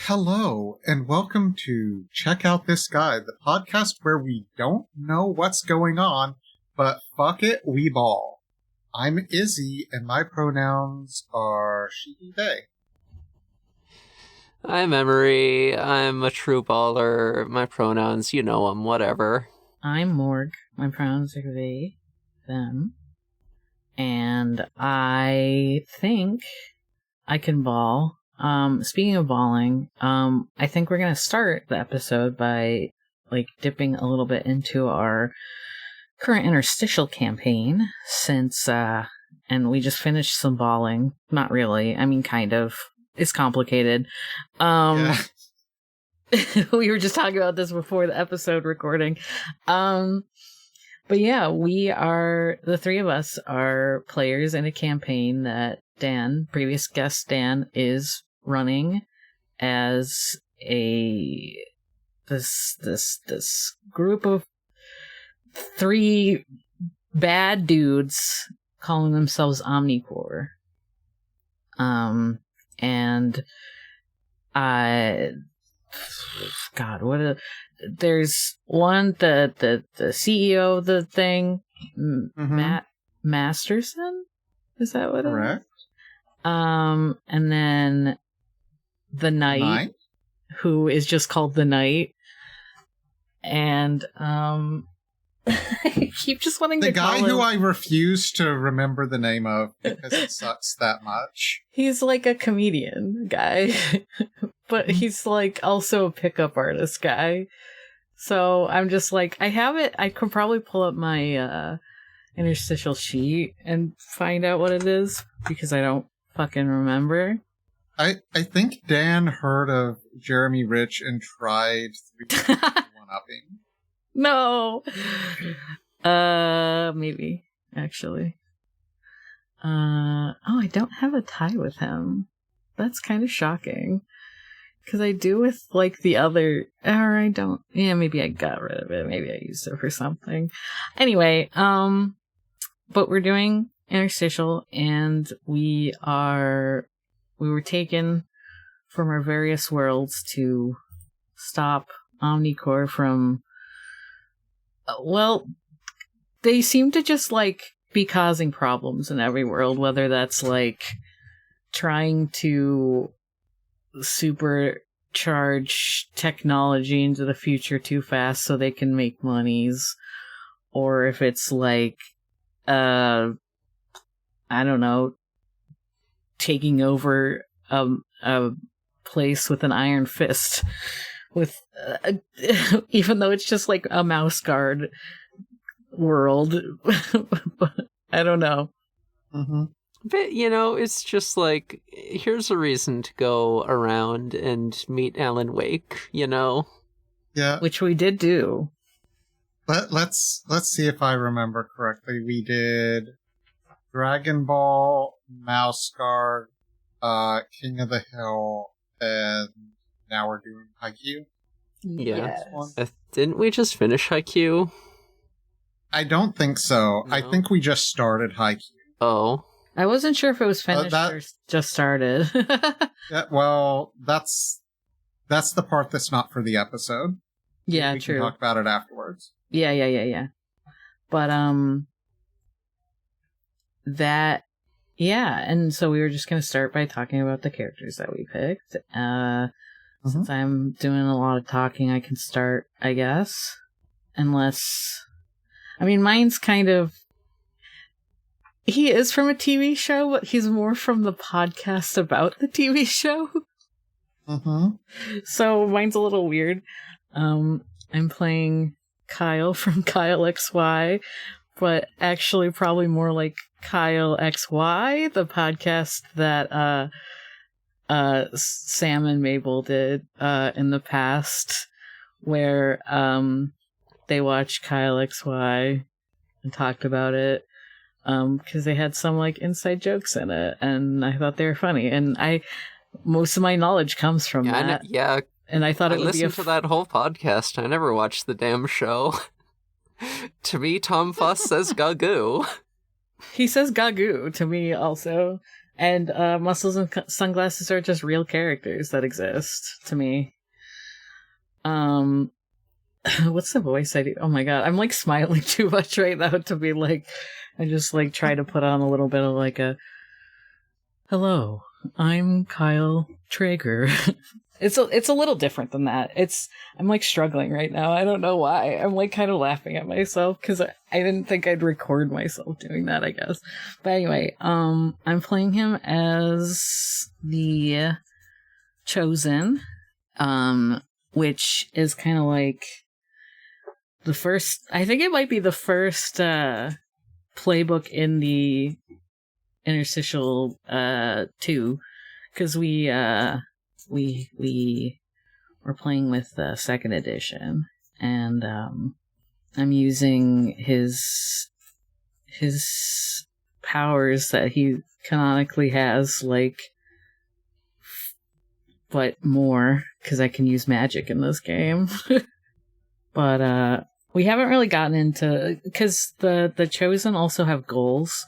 Hello, and welcome to Check Out This Guy, the podcast where we don't know what's going on, but fuck it, we ball. I'm Izzy, and my pronouns are she, they. I'm Emory. I'm a true baller. My pronouns, you know them, whatever. I'm Morg. My pronouns are they, them. And I think I can ball. Speaking of balling, I think we're gonna start the episode by, dipping a little bit into our current Interstitial campaign, since, and we just finished some balling. Not really. I mean, kind of. It's complicated. Yeah. We were just talking about this before the episode recording. But yeah, the three of us are players in a campaign that Dan, previous guest Dan, is running as this group of three bad dudes calling themselves Omnicore. And there's one, the CEO of the thing, Matt Masterson? Is that what Correct. it is? And then the Knight, who is just called the Knight. And, I keep just wanting the to call him... guy who I refuse to remember the name of because it sucks that much. He's like a comedian guy, but he's like also a pickup artist guy. So I'm just like, I could probably pull up my interstitial sheet and find out what it is because I don't fucking remember. I think Dan heard of Jeremy Rich and tried one-upping. No. Maybe, actually. I don't have a tie with him. That's kind of shocking. Because I do with, the other... Or I don't... Yeah, maybe I got rid of it. Maybe I used it for something. Anyway, but we're doing Interstitial, and we were taken from our various worlds to stop Omnicore from... Well, they seem to just, be causing problems in every world, whether that's, trying to supercharge technology into the future too fast so they can make monies, or if it's, I don't know, taking over a place with an iron fist. With even though it's just a mouse guard world. I don't know. Mm-hmm. But it's just here's a reason to go around and meet Alan Wake, Yeah, which we did do. Let's see if I remember correctly. We did Dragon Ball, Mouse Guard, King of the Hill, and now we're doing Haikyuu. Yeah. Yes. Didn't we just finish Haikyuu? I don't think so. No. I think we just started Haikyuu. Oh. I wasn't sure if it was finished or just started. Yeah, well, that's the part that's not for the episode. Yeah, we true. We can talk about it afterwards. Yeah. But, and so we were just going to start by talking about the characters that we picked. Since I'm doing a lot of talking, I can start, I guess. Unless... I mean, mine's kind of... He is from a TV show, but he's more from the podcast about the TV show. So mine's a little weird. I'm playing Kyle from Kyle XY, but actually probably more like Kyle XY, the podcast that Sam and Mabel did in the past, where they watched Kyle XY and talked about it because they had some inside jokes in it, and I thought they were funny, and most of my knowledge comes from that. And I thought it would be to that whole podcast. I never watched the damn show. To me, Tom Fuss says "gagoo." He says "gagoo" to me also. And Muscles and Sunglasses are just real characters that exist to me. What's the voice I do? Oh my god, I'm like smiling too much right now to be like, I just like try to put on a little bit of like a, hello, I'm Kyle Traeger. It's a little different than that. I'm like struggling right now. I don't know why. I'm like kind of laughing at myself because I didn't think I'd record myself doing that, I guess. But anyway, I'm playing him as the Chosen, which is kind of like the first, I think it might be the first playbook in the Interstitial 2, because we were playing with the second edition, and I'm using his powers that he canonically has, like, but more, because I can use magic in this game. But we haven't really gotten into, because the Chosen also have goals.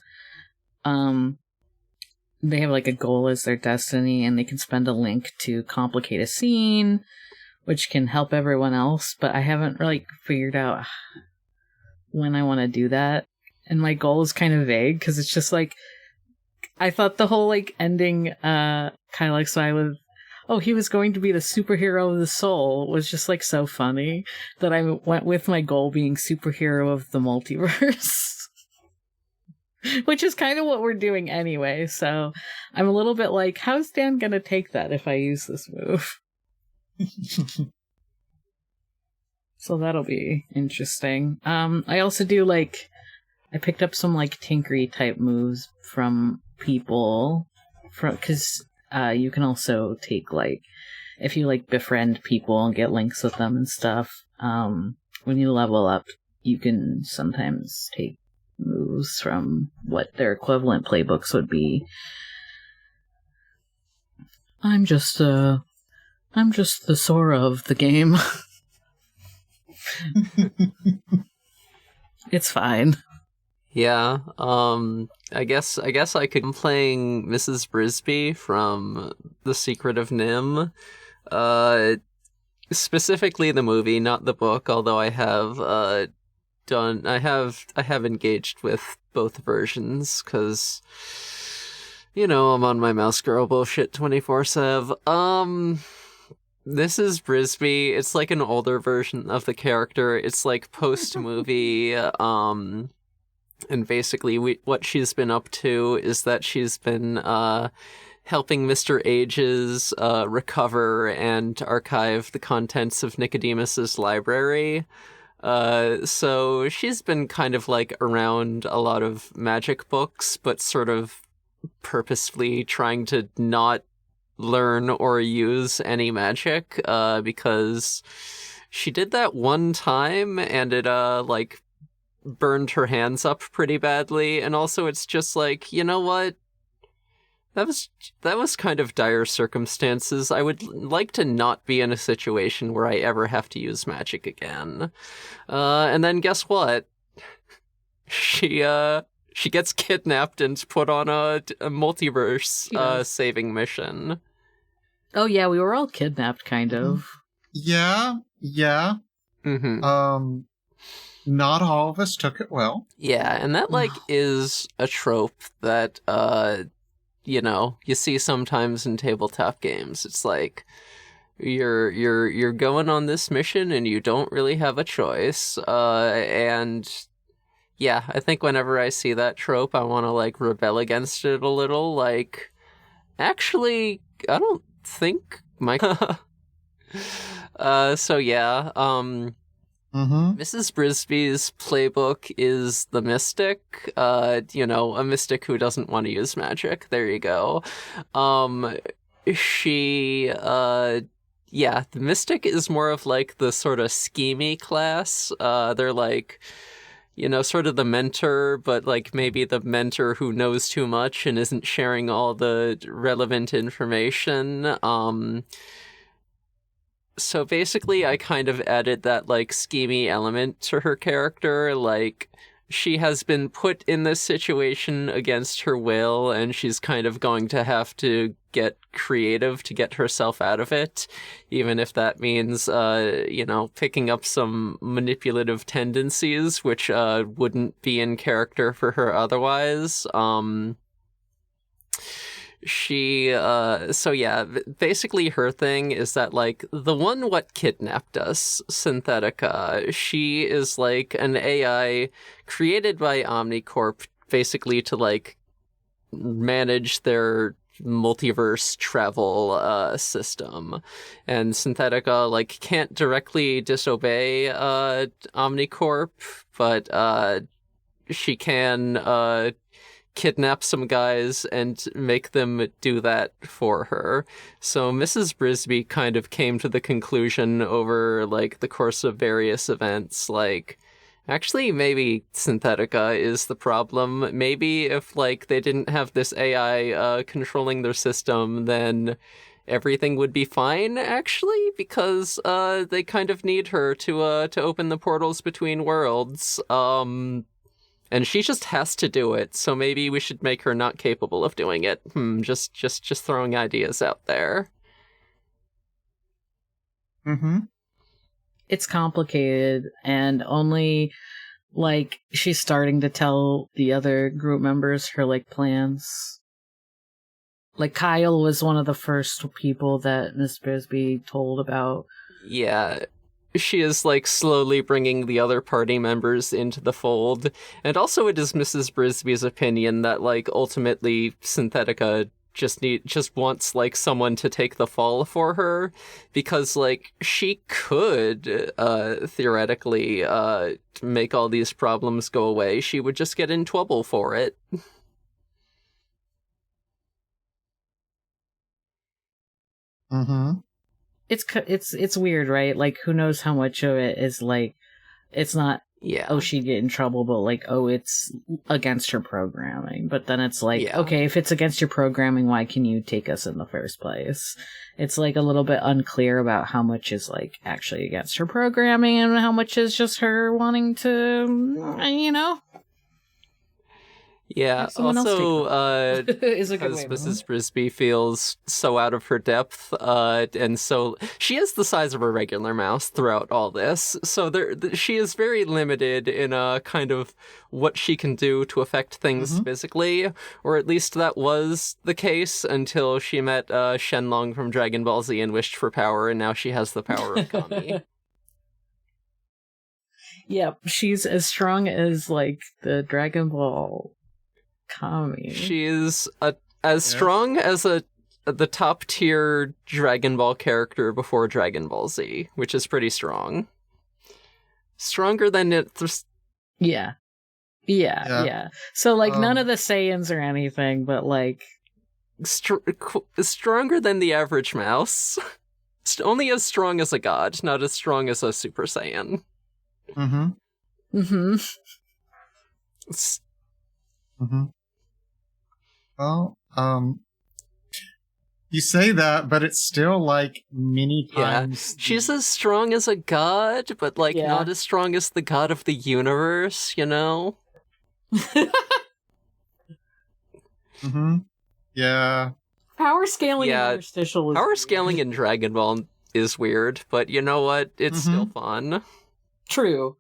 They have like a goal as their destiny, and they can spend a link to complicate a scene, which can help everyone else, but I haven't really figured out when I want to do that. And my goal is kind of vague, because it's just like, I thought the whole like ending Kyle XY with, oh, he was going to be the superhero of the soul, was just like so funny that I went with my goal being superhero of the multiverse. Which is kind of what we're doing anyway, so I'm a little bit like, how's Dan gonna take that if I use this move? So that'll be interesting. I also do like, I picked up some like tinkery type moves from people, because you can also take like, if you like befriend people and get links with them and stuff, when you level up, you can sometimes take moves from what their equivalent playbooks would be. I'm just the Sora of the game. It's fine. Yeah, I guess I could. I'm playing Mrs. Brisby from The Secret of Nim. Specifically the movie, not the book, although I have I have engaged with both versions, because, you know, I'm on my mouse girl bullshit 24/7. This is Brisby. It's like an older version of the character. It's like post-movie, and basically what she's been up to is that she's been helping Mr. Ages recover and archive the contents of Nicodemus's library. So she's been kind of like around a lot of magic books, but sort of purposefully trying to not learn or use any magic, because she did that one time and it like burned her hands up pretty badly. And also it's just like, you know what? That was kind of dire circumstances. I would like to not be in a situation where I ever have to use magic again. And then guess what? She gets kidnapped and put on a multiverse saving mission. Oh yeah, we were all kidnapped, kind of. Yeah. Mm-hmm. Not all of us took it well. Yeah, and that like is a trope that you know, you see sometimes in tabletop games. It's like you're going on this mission and you don't really have a choice. And yeah, I think whenever I see that trope, I want to like rebel against it a little. Like, actually, I don't think my so yeah, Mrs. Brisby's playbook is the mystic, you know, a mystic who doesn't want to use magic. There you go. She, yeah, the mystic is more of like the sort of schemy class. They're like, you know, sort of the mentor, but like maybe the mentor who knows too much and isn't sharing all the relevant information. So basically, I kind of added that, like, schemy element to her character. Like, she has been put in this situation against her will, and she's kind of going to have to get creative to get herself out of it, even if that means, picking up some manipulative tendencies, which wouldn't be in character for her otherwise. Basically her thing is that, like, the one what kidnapped us, Synthetica, she is, like, an AI created by Omnicorp, basically to, like, manage their multiverse travel system. And Synthetica, like, can't directly disobey Omnicorp, but she can kidnap some guys and make them do that for her. So Mrs. Brisby kind of came to the conclusion over, like, the course of various events, like, actually, maybe Synthetica is the problem. Maybe if, like, they didn't have this AI controlling their system, then everything would be fine, actually, because they kind of need her to open the portals between worlds. And she just has to do it, so maybe we should make her not capable of doing it. Just throwing ideas out there. Mm-hmm. It's complicated, and only, like, she's starting to tell the other group members her, like, plans. Like, Kyle was one of the first people that Miss Brisby told about. Yeah. She is, like, slowly bringing the other party members into the fold. And also it is Mrs. Brisby's opinion that, like, ultimately Synthetica just wants, like, someone to take the fall for her, because, like, she could theoretically make all these problems go away. She would just get in trouble for it. Mm-hmm. It's weird, right? Like, who knows how much of it is, like, it's not, oh, she'd get in trouble, but, like, oh, it's against her programming. But then it's like, okay, if it's against your programming, why can you take us in the first place? It's, like, a little bit unclear about how much is, like, actually against her programming and how much is just her wanting to, Yeah, also, is a good because way, Mrs. Brisby feels so out of her depth, and so she is the size of a regular mouse throughout all this, so she is very limited in kind of what she can do to affect things physically, or at least that was the case until she met Shenlong from Dragon Ball Z and wished for power, and now she has the power of Kami. Yep, she's as strong as, like, the Dragon Ball Kami. She is as strong as the top tier Dragon Ball character before Dragon Ball Z, which is pretty strong. Stronger than it. Yeah. So, like, none of the Saiyans or anything, but, like, stronger than the average mouse. Only as strong as a god, not as strong as a Super Saiyan. Mm-hmm. Mm-hmm. Mm-hmm. Well, you say that, but it's still, like, many times... Yeah, she's as strong as a god, but, like, not as strong as the god of the universe, you know? Mm-hmm. Yeah. Power scaling in Interstitial is power weird. Scaling in Dragon Ball is weird, but you know what? It's still fun. True.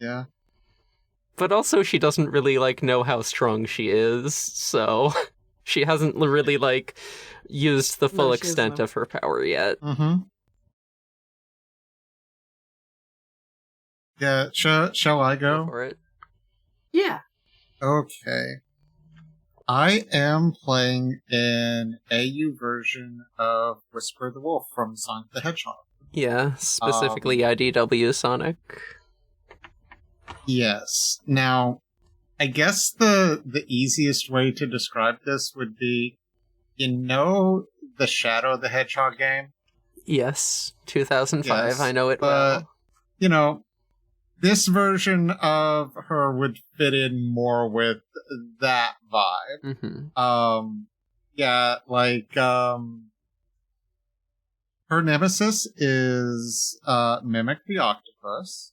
Yeah. But also she doesn't really, like, know how strong she is, so she hasn't really, like, used the full extent of her power yet. Mm-hmm. Yeah, shall I go? Go for it. Yeah. Okay. I am playing an AU version of Whisper the Wolf from Sonic the Hedgehog. Yeah, specifically IDW Sonic. Yes. Now, I guess the easiest way to describe this would be, the Shadow the Hedgehog game? Yes, 2005, Yes, I know it but, well. This version of her would fit in more with that vibe. Mm-hmm. Her nemesis is Mimic the Octopus. octopus.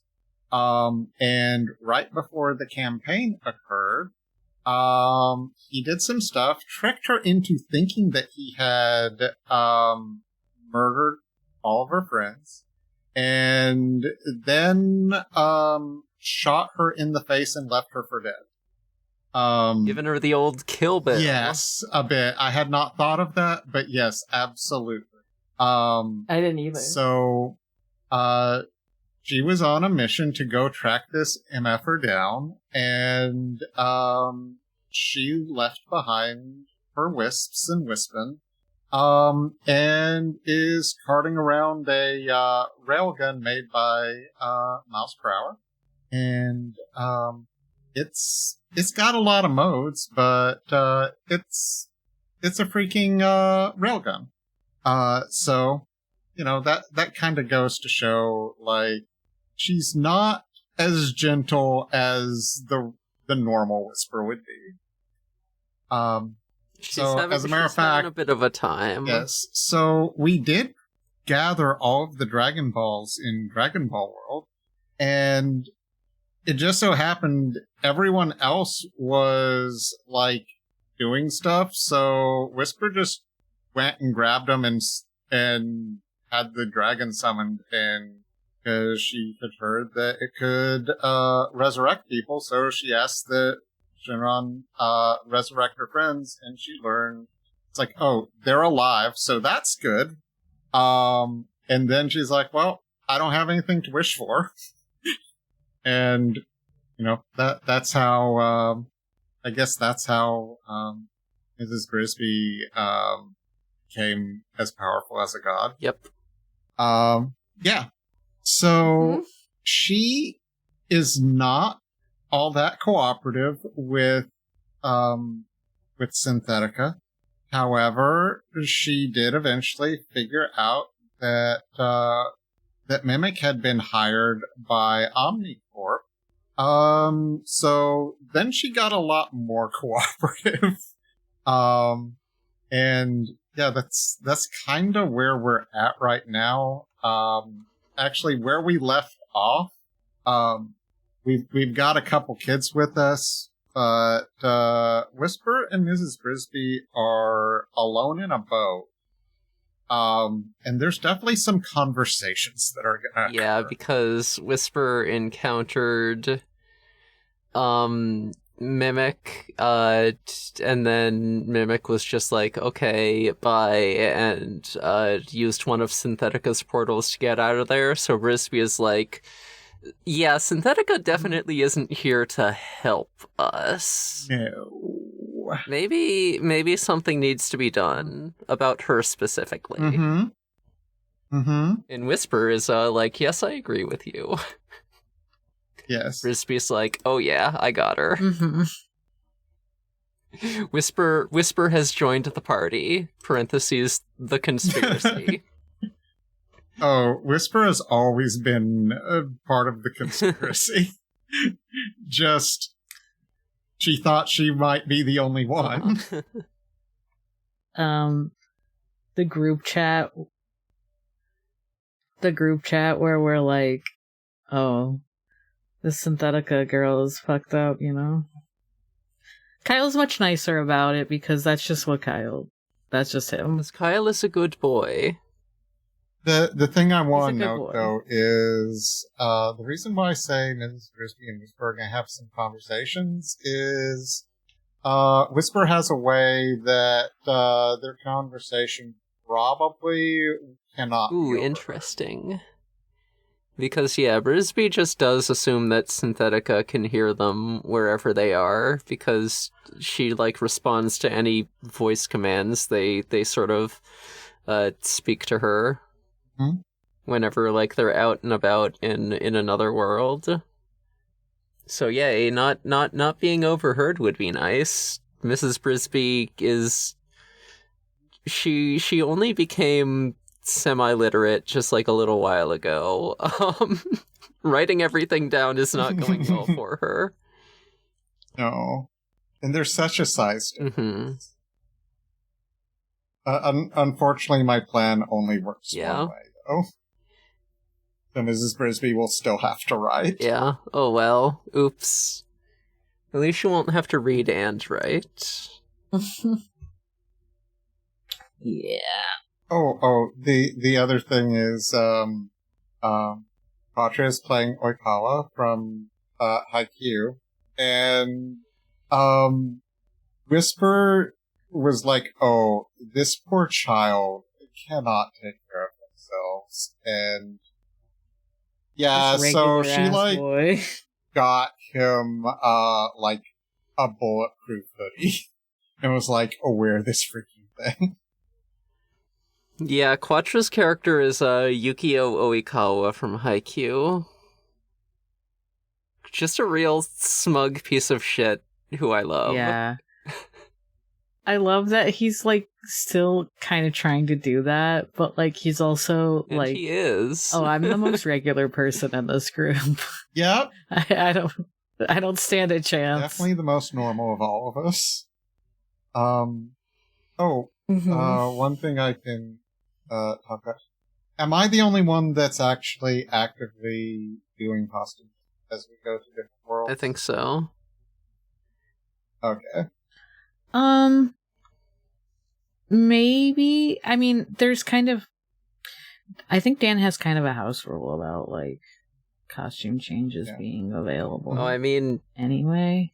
And right before the campaign occurred, he did some stuff, tricked her into thinking that he had murdered all of her friends, and then shot her in the face and left her for dead. Giving her the old Kill Bill. Yes, a bit. I had not thought of that, but yes, absolutely. I didn't either. So, she was on a mission to go track this MFer down, and she left behind her wisps and wispin, and is carting around a railgun made by Miles per Hour, and it's got a lot of modes, but it's a freaking railgun. So, you know, that kind of goes to show, like, she's not as gentle as the normal Whisper would be. As a matter of fact, a bit of a time. Yes. So we did gather all of the Dragon Balls in Dragon Ball World, and it just so happened everyone else was like doing stuff. So Whisper just went and grabbed them and had the dragon summoned, and because she had heard that it could resurrect people, so she asked that Shinron resurrect her friends, and she learned it's like, oh, they're alive, so that's good. And then she's like, well, I don't have anything to wish for. And you know, that's how I guess that's how Mrs. Grisby became as powerful as a god. Yep. Yeah. So she is not all that cooperative with Synthetica. However, she did eventually figure out that that Mimic had been hired by Omnicorp. So then she got a lot more cooperative. And yeah, that's kind of where we're at right now. Actually, where we left off, we've got a couple kids with us, but Whisper and Mrs. Grisby are alone in a boat. And there's definitely some conversations that are gonna occur. Yeah, because Whisper encountered Mimic, and then Mimic was just like, okay, bye, and used one of Synthetica's portals to get out of there. So Grisby is like, yeah, Synthetica definitely isn't here to help us. No. Maybe something needs to be done about her specifically. And Whisper is like, yes, I agree with you. Yes. Grisby's like, oh yeah, I got her. Whisper has joined the party. Parentheses, the conspiracy. Oh, Whisper has always been a part of the conspiracy. Just, she thought she might be the only one. The group chat where we're like, oh, this Synthetica girl is fucked up, you know? Kyle's much nicer about it because that's just that's just him. Because Kyle is a good boy. The thing I want to note, though, is the reason why I say Mrs. Grisby and Whisper are going to have some conversations is Whisper has a way that their conversation probably cannot be interesting. Because, yeah, Grisby just does assume that Synthetica can hear them wherever they are, because she, like, responds to any voice commands they sort of speak to her. Whenever, like, they're out and about in another world. So yeah, not being overheard would be nice. Mrs. Grisby is... She only became semi-literate just like a little while ago. Writing everything down is not going well for her. No. And there's such a size difference. Unfortunately, my plan only works one way, though. So Mrs. Brisby will still have to write. Yeah. Oh well. Oops. At least you won't have to read and write. Yeah. The other thing is, Patra is playing Oikawa from, Haikyuu, and, Whisper was like, oh, this poor child cannot take care of themselves, and, yeah, so she, like, boy. got him, like, a bulletproof hoodie, and was like, oh, wear this freaking thing. Yeah, Quattra's character is Yukio Oikawa from Haikyuu. Just a real smug piece of shit who I love. Yeah. I love that he's, like, still kind of trying to do that, but, like, he's also, And like... he is. Oh, I'm the most regular person in this group. Yep. I don't stand a chance. Definitely the most normal of all of us. One thing I can talk about. Am I the only one that's actually actively doing costumes as we go to different worlds? I think so. Okay. Maybe. I mean, there's kind of... I think Dan has kind of a house rule about, like, costume changes being available. Oh, I mean... Anyway.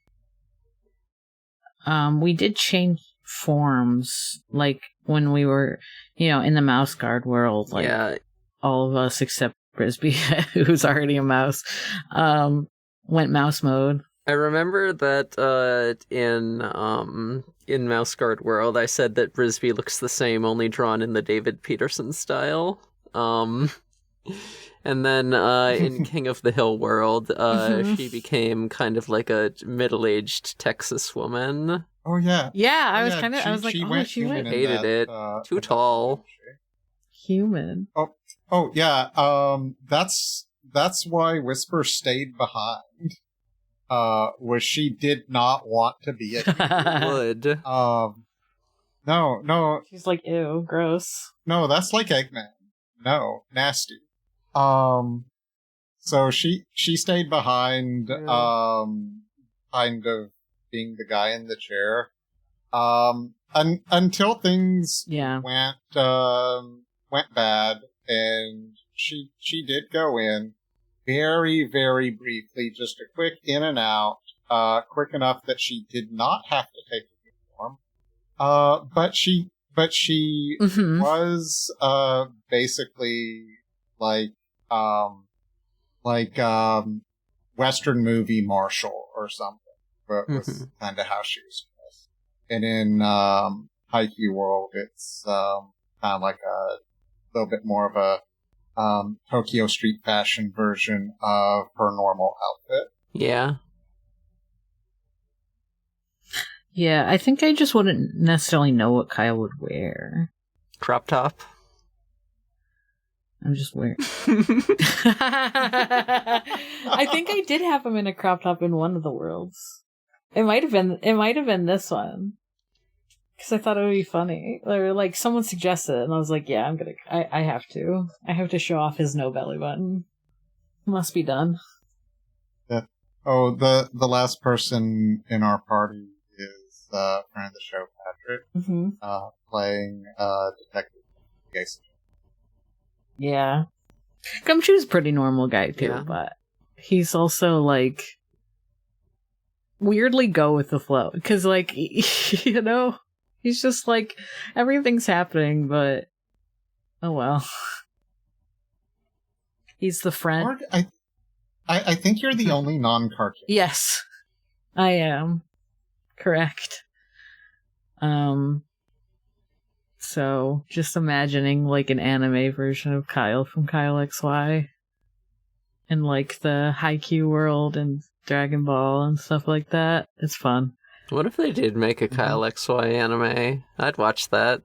We did change forms, like, when we were, in the mouse guard world, like, all of us except Brisby, who's already a mouse, went mouse mode. I remember that in Mouse Guard World, I said that Brisby looks the same, only drawn in the David Peterson style. And then in King of the Hill World, she became kind of like a middle-aged Texas woman. Oh yeah. Yeah, I was like, she went. Hated it. Too tall. Human. Oh yeah. That's why Whisper stayed behind. Was she did not want to be a would. No. She's like, ew, gross. No, that's like Eggman. No, nasty. So she stayed behind, kind of being the guy in the chair, until things went bad, and she did go in very, very briefly, just a quick in and out, quick enough that she did not have to take a uniform, but she was, basically, Western movie Marshall or something, but was kind of how she was dressed. And in, Haikyuu World, it's, kind of like a little bit more of a, Tokyo street fashion version of her normal outfit. Yeah. Yeah, I think I just wouldn't necessarily know what Kyle would wear. Crop top. I'm just wearing. I think I did have him in a crop top in one of the worlds. It might have been this one. Because I thought it would be funny. Or, like, someone suggested it, and I was like, yeah, I have to. I have to show off his no belly button. Must be done. Yeah. Oh, the last person in our party is, friend of the show, Patrick. Playing, Detective Jason. Yeah. Gumshoe's a pretty normal guy, too, but he's also, like, weirdly go with the flow. Because, like, he's just like, everything's happening, but oh well. He's the friend. Morg, I think you're the only non-cartoon. Yes, I am. Correct. So, just imagining, like, an anime version of Kyle from Kyle XY. And, like, the Haikyuu world and Dragon Ball and stuff like that. It's fun. What if they did make a Kyle XY anime? I'd watch that.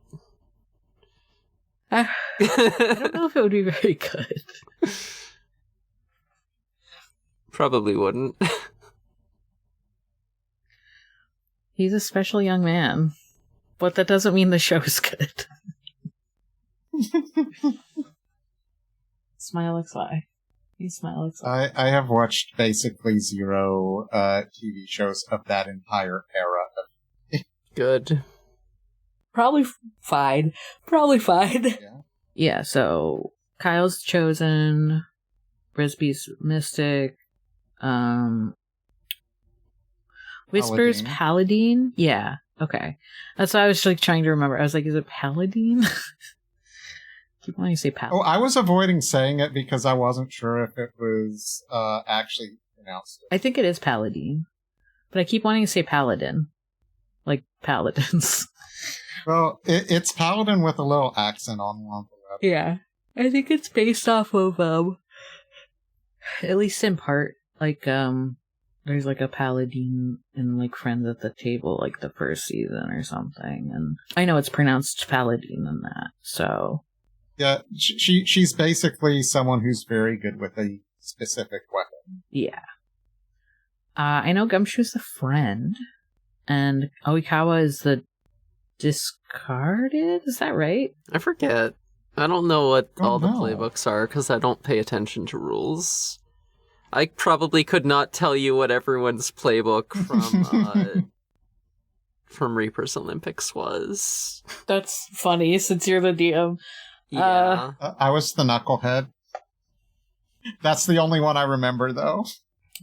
I don't know if it would be very good. Probably wouldn't. He's a special young man. But that doesn't mean the show's good. Smile XY. You smile. I have watched basically zero TV shows of that entire era. Good. Probably fine. Yeah. Yeah, so Kyle's chosen, Brisby's mystic, Whisper's paladin. Yeah, okay. That's what I was like trying to remember. I was like, is it paladin? Keep wanting to say paladin. Oh, I was avoiding saying it because I wasn't sure if it was actually pronounced. I think it is paladin, but I keep wanting to say paladin, like paladins. Well, it's paladin with a little accent on one of the letters. Yeah, I think it's based off of at least in part, like there's like a paladin in like Friends at the Table, like the first season or something, and I know it's pronounced paladin in that. So yeah, she's basically someone who's very good with a specific weapon. Yeah. I know Gumshoe's the friend, and Oikawa is the discarded? Is that right? I forget. I don't know what all the playbooks are because I don't pay attention to rules. I probably could not tell you what everyone's playbook from Reaper's Olympics was. That's funny since you're the DM. Yeah. I was the knucklehead. That's the only one I remember, though.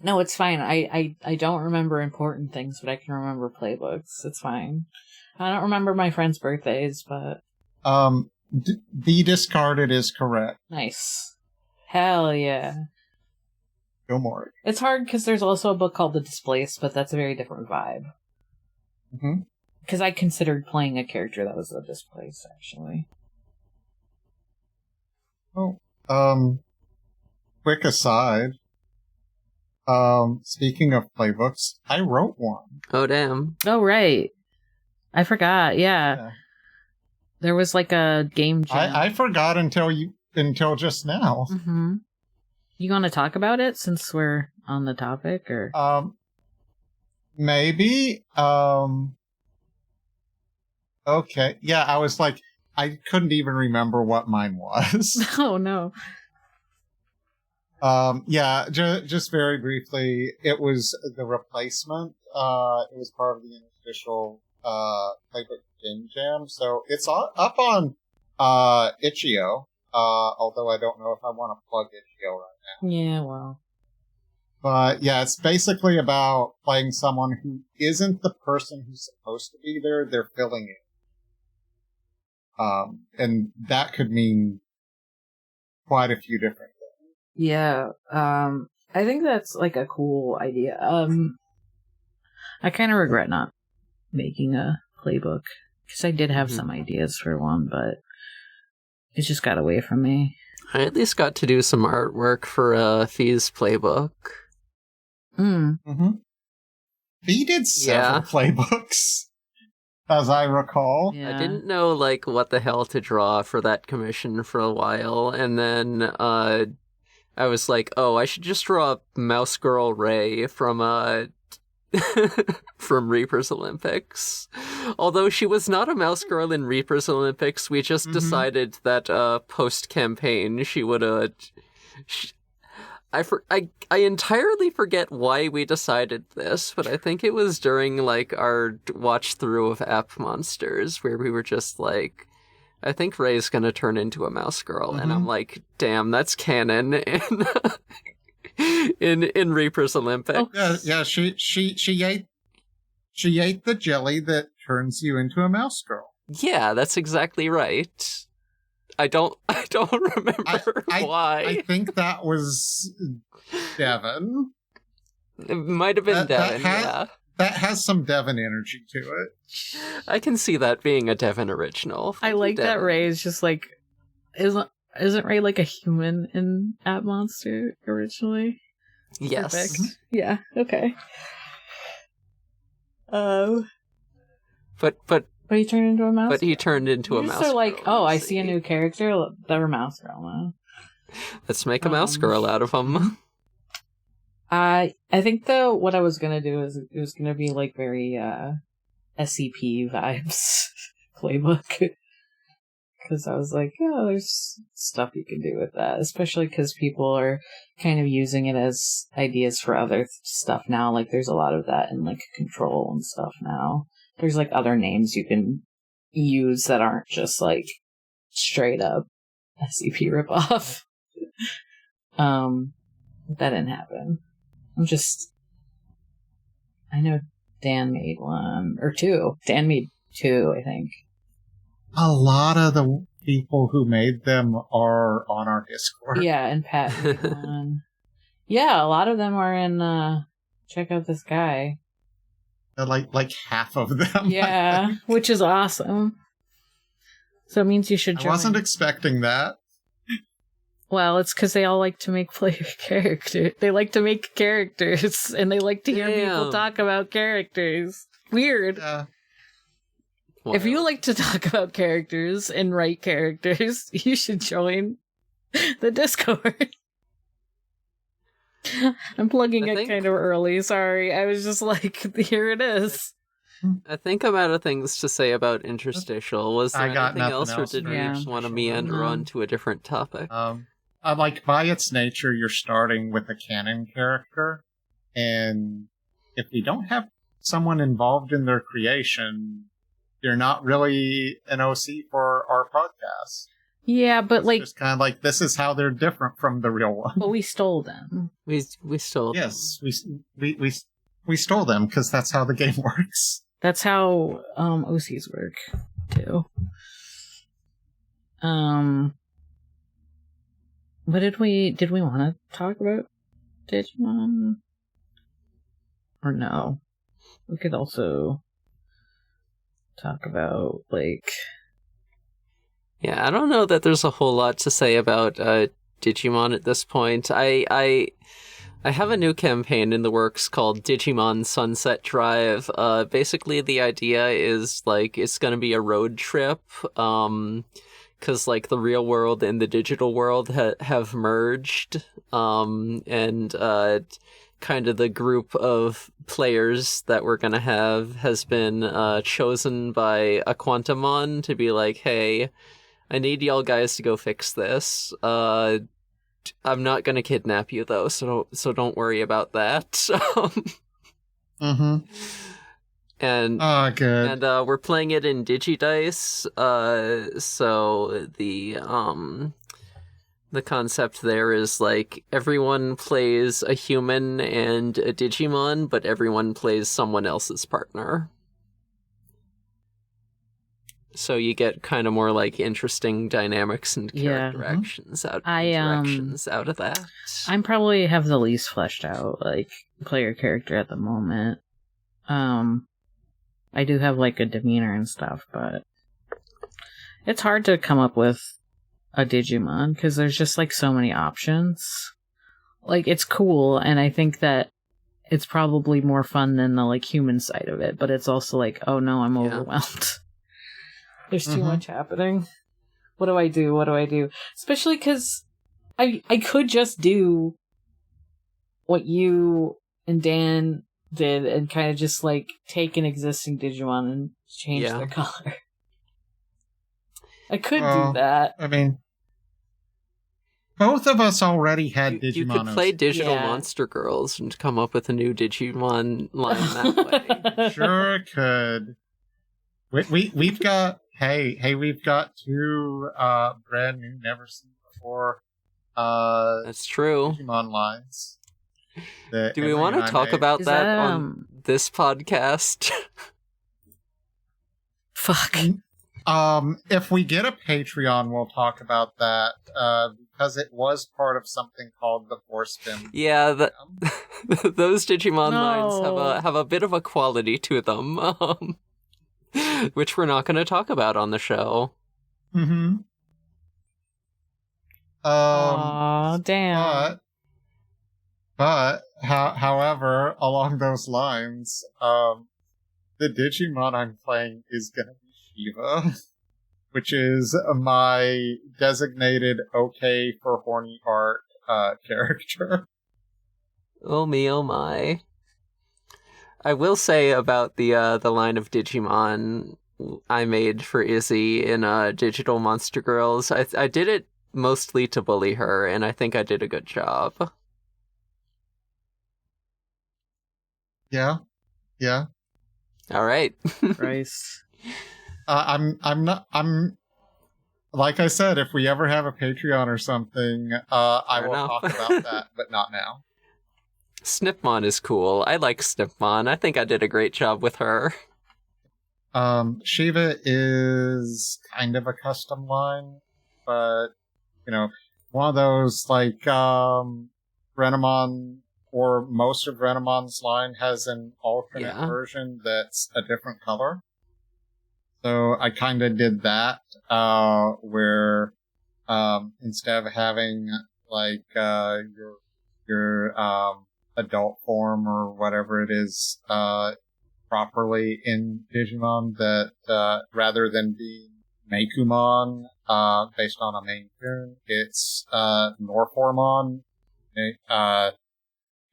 No, it's fine. I don't remember important things, but I can remember playbooks. It's fine. I don't remember my friends' birthdays, but... The discarded is correct. Nice. Hell yeah. Go Morg. It's hard because there's also a book called The Displaced, but that's a very different vibe. Mm-hmm. Because I considered playing a character that was The Displaced, actually. Oh, quick aside. Speaking of playbooks, I wrote one. Oh, damn. Oh, right. I forgot, yeah. There was like a game jam. I forgot until just now. Mm-hmm. You want to talk about it since we're on the topic, or? Maybe. Okay. Yeah, I was like, I couldn't even remember what mine was. Oh no. Yeah, just very briefly, it was the replacement. It was part of the Interstitial playbook game jam, so it's up on Itch.io. Although I don't know if I want to plug Itch.io right now. Yeah, well. But yeah, it's basically about playing someone who isn't the person who's supposed to be there. They're filling in. And that could mean quite a few different things. Yeah, I think that's like a cool idea. I kind of regret not making a playbook because I did have some ideas for one, but it just got away from me. I at least got to do some artwork for Fee's playbook. Mm-hmm. Fee did several playbooks, as I recall. Yeah. I didn't know like what the hell to draw for that commission for a while, and then I was like, oh, I should just draw Mouse Girl Ray from from Reaper's Olympics. Although she was not a mouse girl in Reaper's Olympics, we just decided that post-campaign she would I entirely forget why we decided this, but I think it was during like our watch through of App Monsters where we were just like, I think Ray's gonna turn into a mouse girl, and I'm like, damn, that's canon in Reaper's Olympics. Yeah, she ate the jelly that turns you into a mouse girl. Yeah, that's exactly right. I don't remember why. I think that was Devin. It might have been Devin, yeah. That has some Devin energy to it. I can see that being a Devin original. I like that Ray is just like, isn't Ray like a human in App Monster originally? Yes. Perfect. Yeah, okay. But he turned into a mouse. But he turned into a mouse. So like, oh, I see a new character. They're mouse girl now. Let's make a mouse girl out of them. I think though what I was gonna do is it was gonna be like very SCP vibes playbook. because I was like, yeah, there's stuff you can do with that, especially because people are kind of using it as ideas for other stuff now. Like, there's a lot of that in, like, Control and stuff now. There's, like, other names you can use that aren't just, like, straight up SCP ripoff. That didn't happen. I know Dan made one, or two. Dan made two, I think. A lot of the people who made them are on our Discord. Yeah, and Pat made one. Yeah, a lot of them are in, check out this guy. Like half of them. Yeah, which is awesome. So it means you should join. I wasn't expecting that. Well, it's because they all like to make player characters. They like to make characters, and they like to hear people talk about characters. Weird. If you like to talk about characters and write characters, you should join the Discord. I'm plugging it kind of early, sorry. I was just like, here it is. I think I'm out of things to say about Interstitial. Was there anything else, or did we just want to meander on to a different topic? Like, by its nature, you're starting with a canon character, and if we don't have someone involved in their creation, you're not really an OC for our podcast. Yeah, but it's just kind of like, this is how they're different from the real one. But we stole them. We stole them. Yes, we stole them because that's how the game works. That's how OCs work too. What did we want to talk about Digimon? Or no? We could also talk about, like... Yeah, I don't know that there's a whole lot to say about Digimon at this point. I have a new campaign in the works called Digimon Sunset Drive. Basically, the idea is, like, it's going to be a road trip, because, like, the real world and the digital world have merged, and kind of the group of players that we're going to have has been chosen by a Quantumon to be like, hey, I need y'all guys to go fix this. I'm not gonna kidnap you though, so don't worry about that. Mm-hmm. And good. And we're playing it in Digidice. So the concept there is, like, everyone plays a human and a Digimon, but everyone plays someone else's partner. So you get kind of more, like, interesting dynamics and character interactions out of that. I'm probably have the least fleshed out, like, player character at the moment. I do have, like, a demeanor and stuff, but it's hard to come up with a Digimon because there's just, like, so many options. Like, it's cool, and I think that it's probably more fun than the, like, human side of it, but it's also like, oh no, I'm overwhelmed. There's too much happening. What do I do? Especially because I could just do what you and Dan did and kind of just, like, take an existing Digimon and change their color. I could do that. I mean, both of us already had Digimon. You could play Digital Monster Girls and come up with a new Digimon line that way. Sure could. We've got... Hey, we've got two brand new, never seen before that's true. Digimon lines. Do we want to talk about that on this podcast? Fuck. If we get a Patreon, we'll talk about that, because it was part of something called the Force Spin. Yeah, those Digimon lines have a bit of a quality to them. Which we're not going to talk about on the show. Mm-hmm. Aw, damn. However, along those lines, the Digimon I'm playing is going to be Shiva, which is my designated okay for horny art character. Oh me, oh my. I will say about the line of Digimon, I made for Izzy in Digital Monster Girls. I did it mostly to bully her, and I think I did a good job. Yeah. All right. Christ. I'm like I said, if we ever have a Patreon or something, I will enough. talk about that, but not now. Snipmon is cool. I like Snipmon. I think I did a great job with her. Shiva is kind of a custom line, but one of those like Renamon or most of Renamon's line has an alternate version that's a different color. So I kind of did that, where instead of having like your adult form or whatever it is properly in Digimon, that rather than being Meikumon based on a main tune, it's Norformon,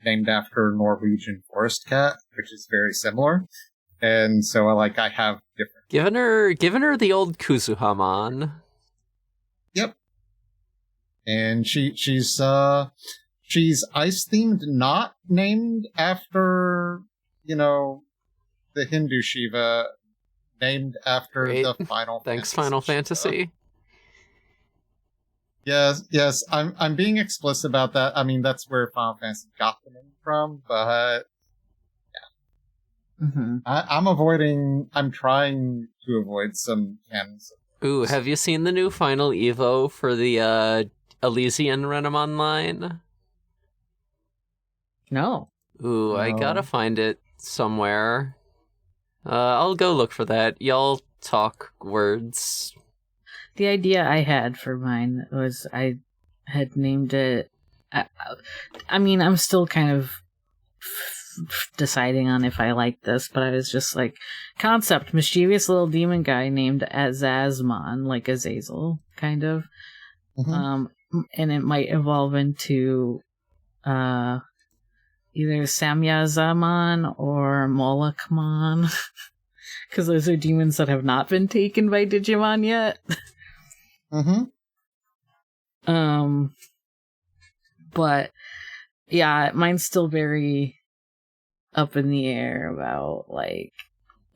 named after Norwegian forest cat, which is very similar. And so I have different. Giving her the old Kuzuhamon. Yep. And she's ice themed, not named after the Hindu Shiva, named after the Final Thanks, Fantasy Final Shiva. Fantasy. Yes, I'm being explicit about that. I mean, that's where Final Fantasy got the name from, but yeah. Mm-hmm. I'm trying to avoid some canons. Ooh, have you seen the new Final Evo for the Elysian Renamon line? No. Ooh, No. I gotta find it somewhere. I'll go look for that. Y'all talk words. The idea I had for mine was I had named it. I mean, I'm still kind of deciding on if I like this, but I was just like, concept mischievous little demon guy named Azazmon, like Azazel, kind of. Mm-hmm. And it might evolve into either Samyazamon or Molochmon, because those are demons that have not been taken by Digimon yet. Mm-hmm. But yeah, mine's still very up in the air about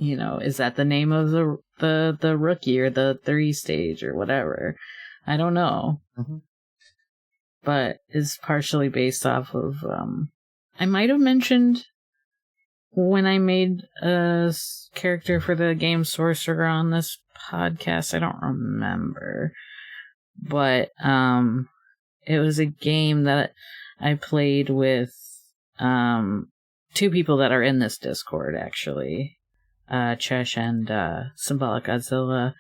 is that the name of the rookie or the 3 stage or whatever? I don't know. Mm-hmm. But is partially based off of I might have mentioned when I made a character for the game Sorcerer on this podcast. I don't remember. But it was a game that I played with 2 people that are in this Discord, actually. Chesh and Symbolic Godzilla.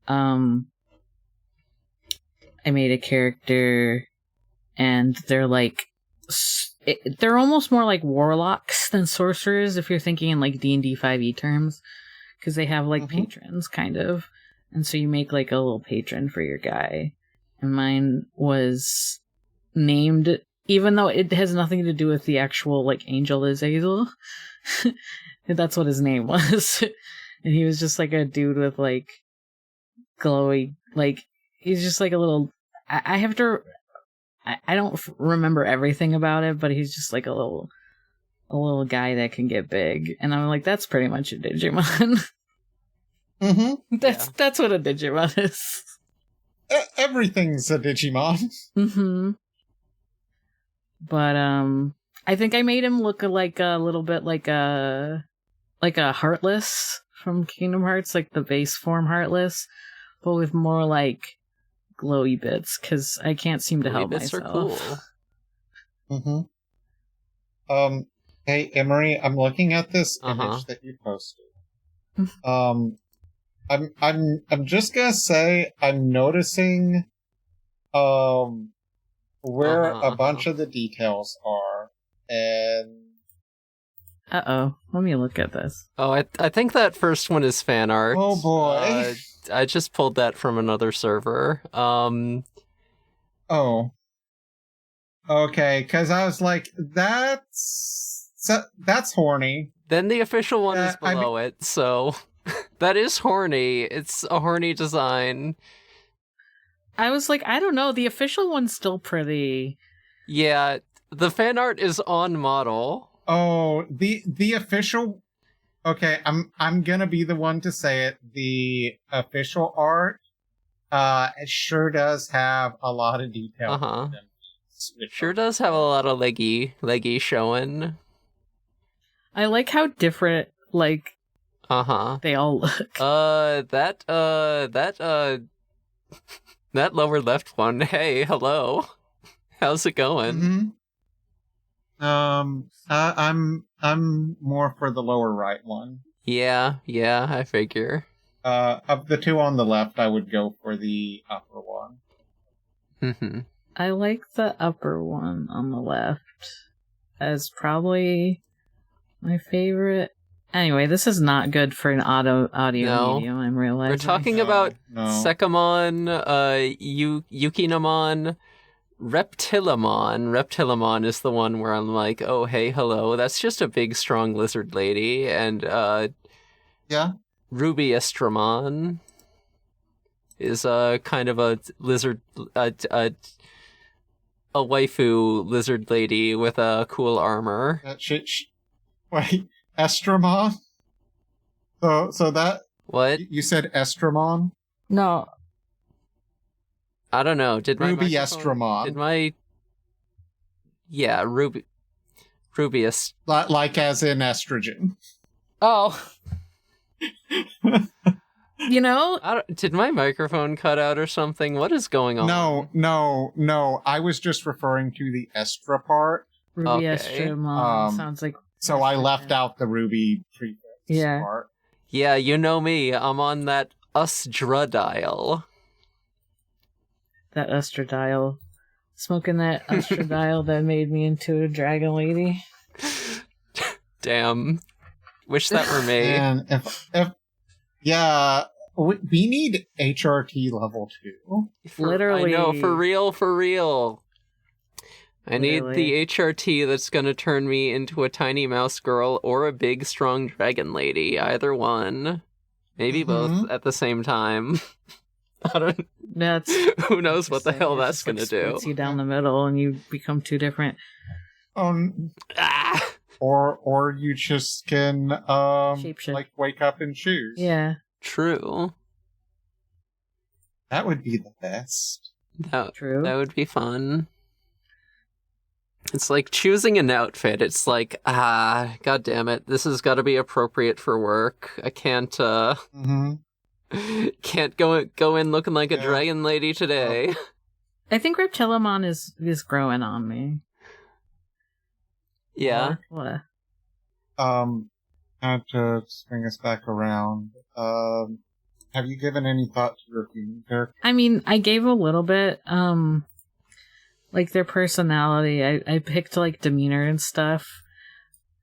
I made a character, and they're they're almost more like warlocks than sorcerers, if you're thinking in D&D 5e terms, because they have patrons, kind of. And so you make a little patron for your guy. And mine was named, even though it has nothing to do with the actual Angel Azazel. That's what his name was. And he was just a dude with glowy, he's just a little, I have to, I don't remember everything about it, but he's just a little guy that can get big. And I'm that's pretty much a Digimon. Mm-hmm. That's what a Digimon is. Everything's a Digimon. Mm-hmm. But I think I made him look a little bit like a Heartless from Kingdom Hearts, the base form Heartless, but with more glowy bits, because I can't seem to help myself. Are cool. Mm-hmm. Hey Emory, I'm looking at this image that you posted. I'm just gonna say I'm noticing where a bunch of the details are, and let me look at this. Oh, I think that first one is fan art. Oh boy. I just pulled that from another server. Oh. Okay, because I was that's horny. Then the official one is below it, so That is horny. It's a horny design. I was like, I don't know. The official one's still pretty. Yeah, the fan art is on model. Oh, the official. Okay, I'm gonna be the one to say it. The official art, it sure does have a lot of detail. Uh-huh. Sure does have a lot of leggy showing. I like how different, like, they all look. That lower left one. Hey, hello. How's it going? Mm-hmm. I'm more for the lower right one. Yeah, I figure. Of the two on the left, I would go for the upper one. Mm-hmm. I like the upper one on the left as probably my favorite. Anyway, this is not good for an audio medium, I'm realizing. We're talking about Sekamon, Yukinamon, Reptilamon. Reptilamon is the one where I'm like, oh, hey, hello. That's just a big, strong lizard lady. And, Rubiestramon is kind of a lizard, a waifu lizard lady with a cool armor. Wait, Estramon? So that... What? You said Estramon? No. I don't know. Ruby Estramon. Yeah, Rubius. Like as in estrogen. Oh. You know? Did my microphone cut out or something? What is going on? No. I was just referring to the Estra part. Ruby Estramon sounds like... So I left out the Ruby prefix part. Yeah, you know me. I'm on that Ustradiol. That Ustradiol. Smoking that Ustradiol that made me into a dragon lady. Damn. Wish that were me. And we need HRT level 2. Literally. I know, for real. I need the HRT that's gonna turn me into a tiny mouse girl or a big, strong dragon lady. Either one. Maybe both at the same time. I don't... Who knows what the hell that's gonna do. Splits you down the middle and you become two different... Or you just can, like, wake up and choose. Yeah. True. That would be the best. True. That would be fun. It's like choosing an outfit. It's like, god damn it, this has got to be appropriate for work. I can't, can't go in looking like a dragon lady today. I think Reptilamon is growing on me. Yeah. What? To bring us back around, have you given any thought to your human character? I mean, I gave a little bit, like their personality. I picked like demeanor and stuff.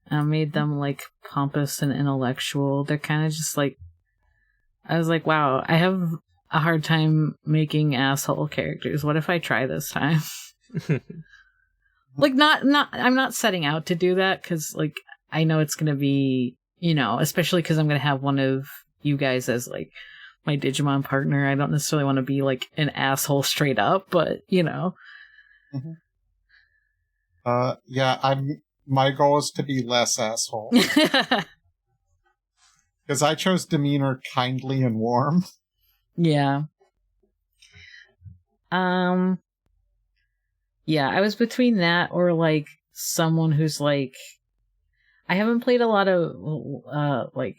I made them like pompous and intellectual. They're kind of just like, I was like, wow, I have a hard time making asshole characters. What if I try this time? Like, I'm not setting out to do that, because, like, I know it's gonna be, you know, especially because I'm gonna have one of you guys as, like, my Digimon partner. I don't necessarily want to be, like, an asshole straight up, but, you know. My goal is to be less asshole. Because I chose demeanor kindly and warm. Yeah. Yeah, I was between that or, like, someone who's, like... I haven't played a lot of, like,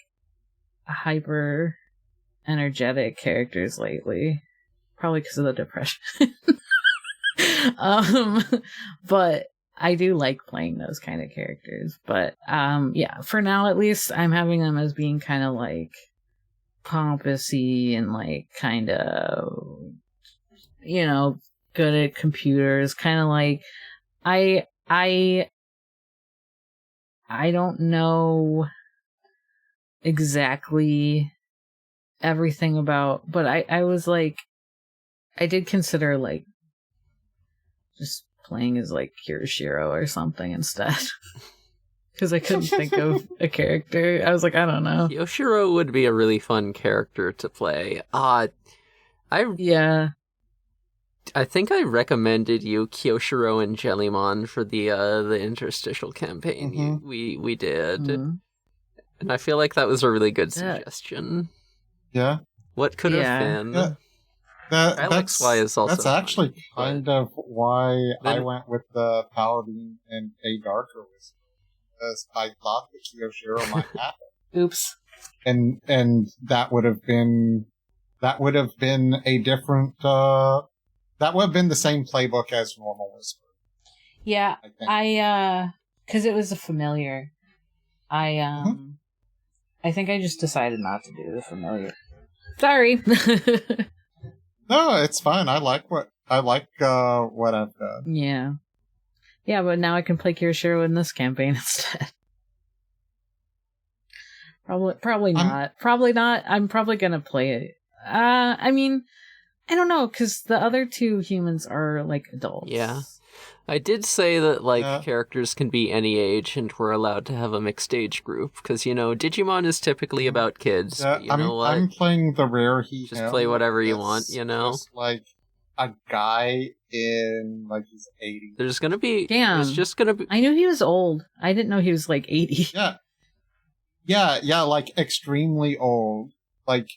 hyper energetic characters lately. Probably because of the depression. But I do like playing those kind of characters. But, yeah, for now, at least, I'm having them as being kind of, like, pompous-y and, like, kind of, you know, good at computers. Kind of like, I don't know exactly everything about, but I was like, I did consider, like, just playing as, like, Kirishiro or something instead. because I couldn't think of a character. I was like, I don't know. Yoshiro would be a really fun character to play. Yeah. I think I recommended you Kyoshiro and Jellymon for the Interstitial campaign. Mm-hmm. We did. Mm-hmm. And I feel like that was a really good suggestion. Yeah. What could have been? Yeah. Alex Y is also that's actually fun, kind of why I then- went with the Paladin and a Darker Whisper, because I thought the Kyoshiro might happen. Oops. And that would have been a different that would have been the same playbook as normal Whisper. Yeah, I think. I because it was a familiar. I think I just decided not to do the familiar. Sorry. No, it's fine. I like what I've done. Yeah. Yeah, but now I can play Kirishiro in this campaign instead. Probably not. Probably not. I'm probably gonna play it. I mean, I don't know, because the other two humans are, like, adults. Yeah. I did say that, characters can be any age and we're allowed to have a mixed age group, because, Digimon is typically about kids. Yeah, but you know what? I'm playing the rare Just play whatever you want, Just like a guy in, like, his 80s. There's gonna be... Damn. There's just gonna be... I knew he was old. I didn't know he was, like, 80. Yeah, like, extremely old. Like,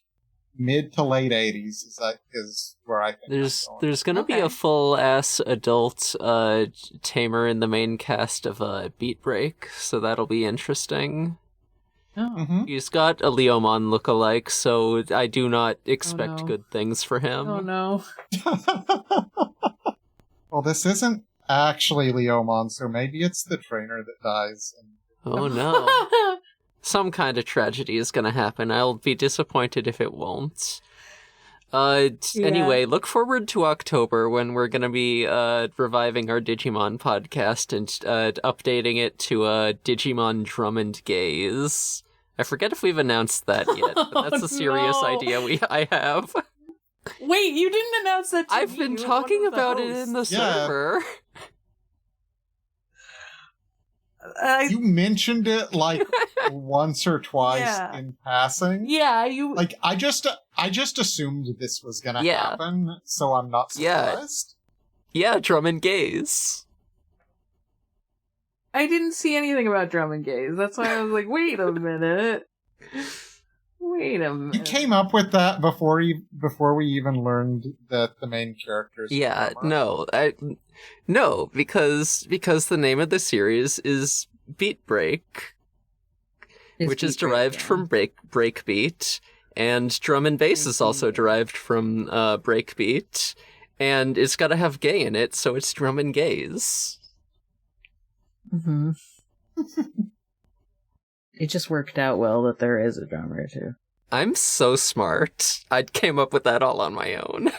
mid to late 80s is where I think There's gonna be a full-ass adult tamer in the main cast of Beat Break, so that'll be interesting. Oh. Mm-hmm. He's got a Leomon look-alike, so I do not expect good things for him. Oh no. Well, this isn't actually Leomon, so maybe it's the trainer that dies. Oh no. Some kind of tragedy is gonna happen. I'll be disappointed if it won't. Anyway, look forward to October when we're gonna be reviving our Digimon podcast and updating it to Digimon Drum and Gaze. I forget if we've announced that yet, but that's a serious idea I have. Wait, you didn't announce that to I've me. been You were talking one of the about it in the hosts. server. You mentioned it like once or twice in passing. Yeah, you like I just assumed this was gonna happen, so I'm not surprised. Yeah, Drum and Gaze. I didn't see anything about Drum and Gaze. That's why I was like, wait a minute. Wait a minute. You came up with that before we even learned that the main characters. Yeah, no, because the name of the series is Beat Break, which is derived from breakbeat, and drum and bass is also derived from breakbeat, and it's got to have gay in it, so it's Drum and Gaze. Mm-hmm. It just worked out well that there is a drummer too. I'm so smart. I came up with that all on my own.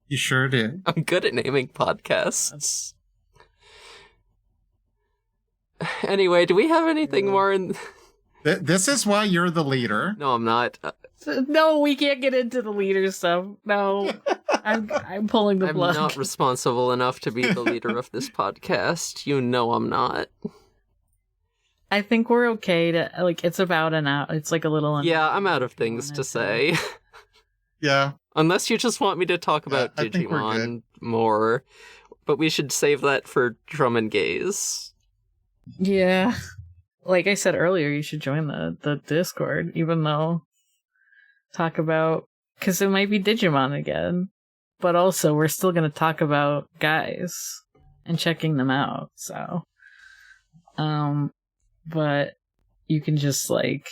You sure did. I'm good at naming podcasts. Anyway, do we have anything more in... This is why you're the leader. No, I'm not. No, we can't get into the leader stuff. No, I'm pulling the plug. I'm not responsible enough to be the leader of this podcast. You know I'm not. I think we're okay to, like, it's about an hour. It's like a little... Yeah, I'm out of things to say. Yeah. Unless you just want me to talk about Digimon more. But we should save that for Drum and Gaze. Yeah. Like I said earlier, you should join the Discord, even though... Talk about... Because it might be Digimon again. But also, we're still going to talk about guys. And checking them out, so... But you can just, like,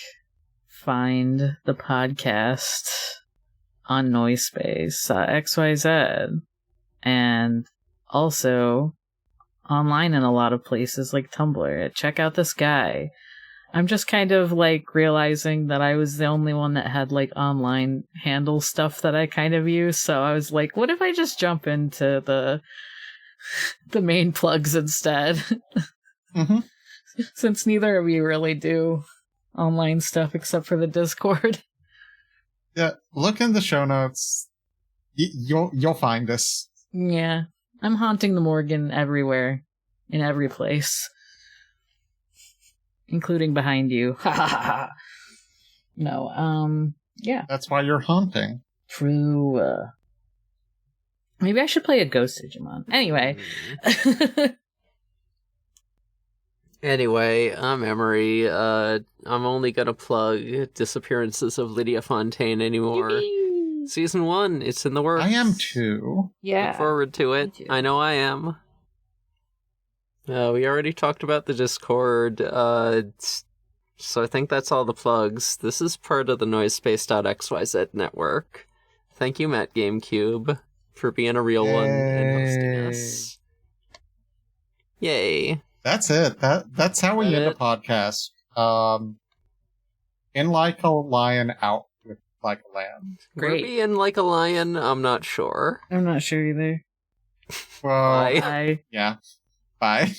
find the podcast on Noisepace, XYZ, and also online in a lot of places like Tumblr. Check out this guy. I'm just kind of, like, realizing that I was the only one that had, like, online handle stuff that I kind of use, so I was like, what if I just jump into the main plugs instead? Mm-hmm. Since neither of you really do online stuff except for the Discord. Yeah, look in the show notes. You'll find us. Yeah, I'm haunting the Morgan everywhere. in every place, including behind you. Ha ha ha ha. No, yeah. That's why you're haunting. True. Maybe I should play a Ghost Digimon. Anyway. Anyway, I'm Emory. I'm only gonna plug Disappearances of Lydia Fontaine anymore. Yippee! Season 1, it's in the works. I am too. Yeah. Look forward to it. too. I know I am. We already talked about the Discord, so I think that's all the plugs. This is part of the Noisespace.xyz network. Thank you, Matt GameCube, for being a real one and hosting us. Yay. That's it. That's how we That end it? a podcast. In like a lion, out with like a lamb. Great. Groovy and like a lion, I'm not sure. I'm not sure either. Well, Bye. Bye. yeah. Bye.